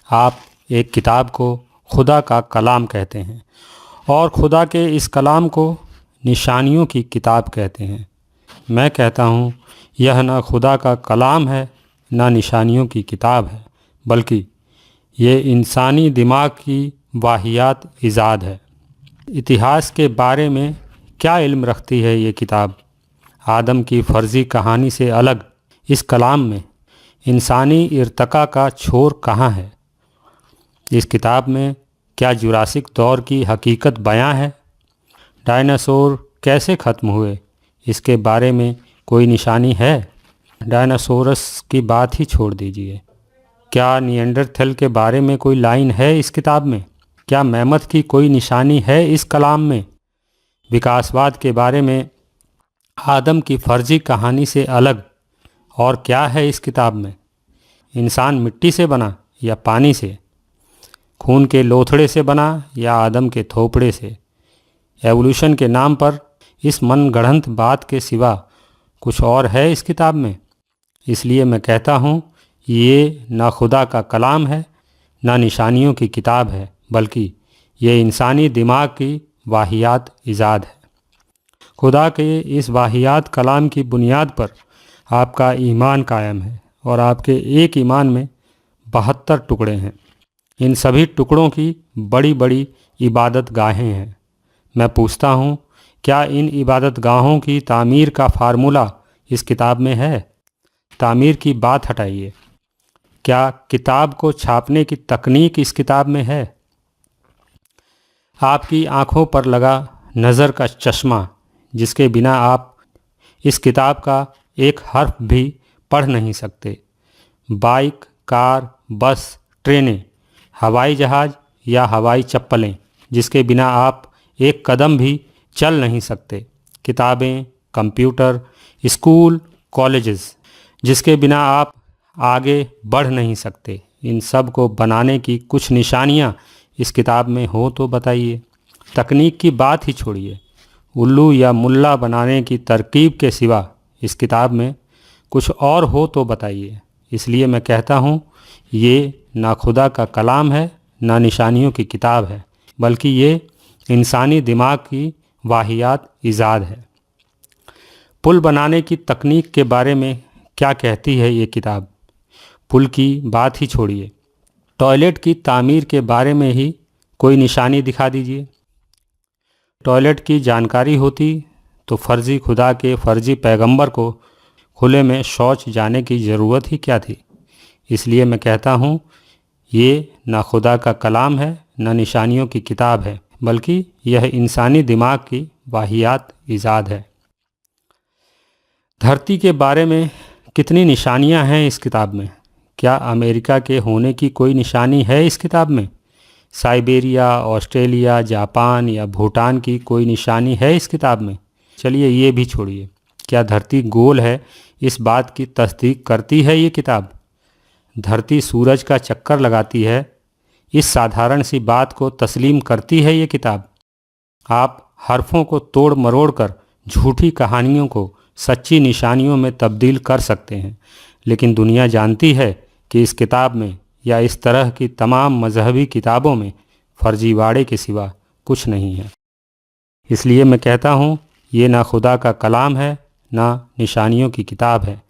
आप एक किताब को खुदा का कलाम कहते हैं और खुदा के इस कलाम को निशानियों की किताब कहते हैं। मैं कहता हूँ यह ना खुदा का कलाम है ना निशानियों की किताब है, बल्कि ये इंसानी दिमाग की वाहियात इजाद है। इतिहास के बारे में क्या इल्म रखती है ये किताब? आदम की फ़र्ज़ी कहानी से अलग इस कलाम में इंसानी इर्तका का छोर कहाँ है? इस किताब में क्या जुरासिक दौर की हकीकत बयां है? डायनासोर कैसे ख़त्म हुए, इसके बारे में कोई निशानी है? डायनासोरस की बात ही छोड़ दीजिए, क्या निएंडरथल के बारे में कोई लाइन है इस किताब में? क्या मैमथ की कोई निशानी है इस कलाम में? विकासवाद के बारे में आदम की फर्जी कहानी से अलग और क्या है इस किताब में? इंसान मिट्टी से बना या पानी से? खून के लोथड़े से बना या आदम के थोपड़े से? एवोल्यूशन के नाम पर इस मनगढ़ंत बात के सिवा कुछ और है इस किताब में? इसलिए मैं कहता हूँ ये ना खुदा का कलाम है ना निशानियों की किताब है, बल्कि ये इंसानी दिमाग की वाहियात इजाद है। खुदा के इस वाहियात कलाम की बुनियाद पर आपका ईमान कायम है और आपके एक ईमान में 72 टुकड़े हैं। इन सभी टुकड़ों की बड़ी बड़ी इबादत गाहें हैं। मैं पूछता हूँ, क्या इन इबादत गाहों की तामीर का फार्मूला इस किताब में है? तामीर की बात हटाइए, क्या किताब को छापने की तकनीक इस किताब में है? आपकी आँखों पर लगा नज़र का चश्मा, जिसके बिना आप इस किताब का एक हर्फ भी पढ़ नहीं सकते। बाइक, कार, बस, ट्रेनें, हवाई जहाज़ या हवाई चप्पलें, जिसके बिना आप एक कदम भी चल नहीं सकते। किताबें, कंप्यूटर, स्कूल, कॉलेजेस, जिसके बिना आप आगे बढ़ नहीं सकते। इन सब को बनाने की कुछ निशानियाँ इस किताब में हो तो बताइए। तकनीक की बात ही छोड़िए, उल्लू या मुल्ला बनाने की तरकीब के सिवा इस किताब में कुछ और हो तो बताइए। इसलिए मैं कहता हूँ ये ना खुदा का कलाम है ना निशानियों की किताब है, बल्कि ये इंसानी दिमाग की वाहियात इजाद है। पुल बनाने की तकनीक के बारे में क्या कहती है ये किताब? पुल की बात ही छोड़िए, टॉयलेट की तामीर के बारे में ही कोई निशानी दिखा दीजिए। टॉयलेट की जानकारी होती तो फर्जी खुदा के फर्जी पैगंबर को खुले में शौच जाने की ज़रूरत ही क्या थी? इसलिए मैं कहता हूँ ये ना खुदा का कलाम है ना निशानियों की किताब है, बल्कि यह इंसानी दिमाग की वाहियात इजाद है। धरती के बारे में कितनी निशानियाँ हैं इस किताब में? क्या अमेरिका के होने की कोई निशानी है इस किताब में? साइबेरिया, ऑस्ट्रेलिया, जापान या भूटान की कोई निशानी है इस किताब में? चलिए ये भी छोड़िए, क्या धरती गोल है इस बात की तस्दीक करती है ये किताब? धरती सूरज का चक्कर लगाती है, इस साधारण सी बात को तस्लीम करती है ये किताब? आप हरफों को तोड़ मरोड़ कर झूठी कहानियों को सच्ची निशानियों में तब्दील कर सकते हैं, लेकिन दुनिया जानती है कि इस किताब में या इस तरह की तमाम मजहबी किताबों में फर्जीवाड़े के सिवा कुछ नहीं है। इसलिए मैं कहता हूँ ये ना खुदा का कलाम है ना निशानियों की किताब है,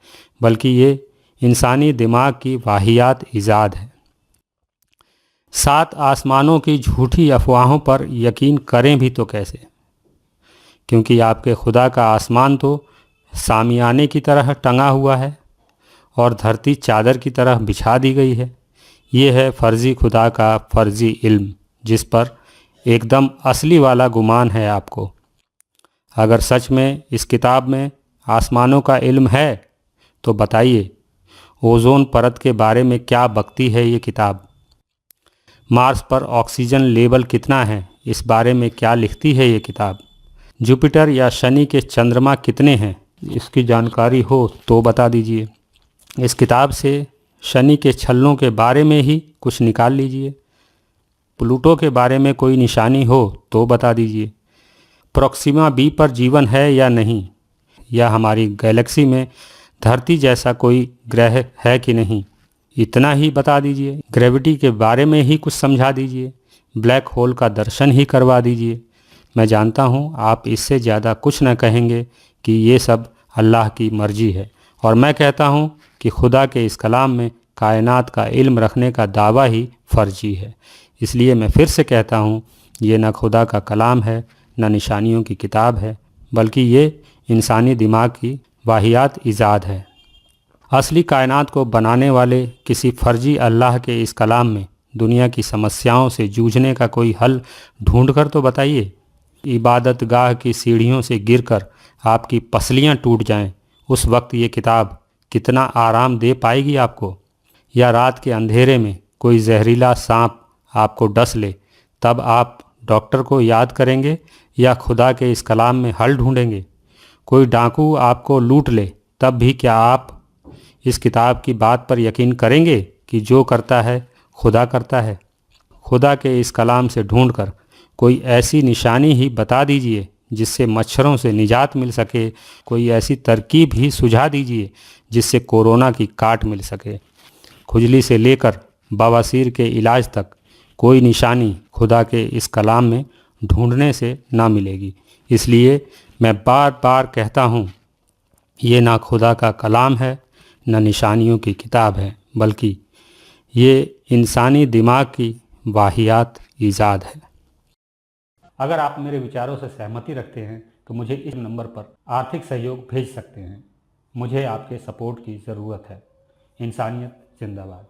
बल्कि ये इंसानी दिमाग की वाहियात इजाद है। 7 आसमानों की झूठी अफवाहों पर यकीन करें भी तो कैसे? क्योंकि आपके खुदा का आसमान तो सामियाने की तरह टंगा हुआ है और धरती चादर की तरह बिछा दी गई है। ये है फर्जी खुदा का फर्जी इल्म, जिस पर एकदम असली वाला गुमान है आपको। अगर सच में इस किताब में आसमानों का इल्म है तो बताइए, ओजोन परत के बारे में क्या बकती है ये किताब? मार्स पर ऑक्सीजन लेवल कितना है, इस बारे में क्या लिखती है ये किताब? जुपिटर या शनि के चंद्रमा कितने हैं, इसकी जानकारी हो तो बता दीजिए। इस किताब से शनि के छल्लों के बारे में ही कुछ निकाल लीजिए। प्लूटो के बारे में कोई निशानी हो तो बता दीजिए। प्रोक्सिमा बी पर जीवन है या नहीं, या हमारी गैलेक्सी में धरती जैसा कोई ग्रह है कि नहीं, इतना ही बता दीजिए, ग्रेविटी के बारे में ही कुछ समझा दीजिए, ब्लैक होल का दर्शन ही करवा दीजिए। मैं जानता हूँ आप इससे ज़्यादा कुछ न कहेंगे कि ये सब अल्लाह की मर्जी है, और मैं कहता हूँ कि खुदा के इस कलाम में कायनात का इल्म रखने का दावा ही फर्जी है। इसलिए मैं फिर से कहता हूँ, ये न खुदा का कलाम है, न निशानियों की किताब है, बल्कि ये इंसानी दिमाग की वाहियात ईजाद है। असली कायनात को बनाने वाले किसी फर्जी अल्लाह के इस कलाम में दुनिया की समस्याओं से जूझने का कोई हल ढूंढ कर तो बताइए। इबादत गाह की सीढ़ियों से गिरकर आपकी पसलियां टूट जाएं, उस वक्त ये किताब कितना आराम दे पाएगी आपको? या रात के अंधेरे में कोई जहरीला सांप आपको डस ले, तब आप डॉक्टर को याद करेंगे या खुदा के इस कलाम में हल ढूंढेंगे? कोई डाकू आपको लूट ले, तब भी क्या आप इस किताब की बात पर यकीन करेंगे कि जो करता है खुदा करता है? खुदा के इस कलाम से ढूंढकर कोई ऐसी निशानी ही बता दीजिए जिससे मच्छरों से निजात मिल सके, कोई ऐसी तरकीब ही सुझा दीजिए जिससे कोरोना की काट मिल सके। खुजली से लेकर बवासीर के इलाज तक कोई निशानी खुदा के इस कलाम में ढूंढने से ना मिलेगी। इसलिए मैं बार बार कहता हूँ, ये ना खुदा का कलाम है, न निशानियों की किताब है, बल्कि ये इंसानी दिमाग की वाहियात ईजाद है। अगर आप मेरे विचारों से सहमति रखते हैं तो मुझे इस नंबर पर आर्थिक सहयोग भेज सकते हैं। मुझे आपके सपोर्ट की ज़रूरत है। इंसानियत जिंदाबाद।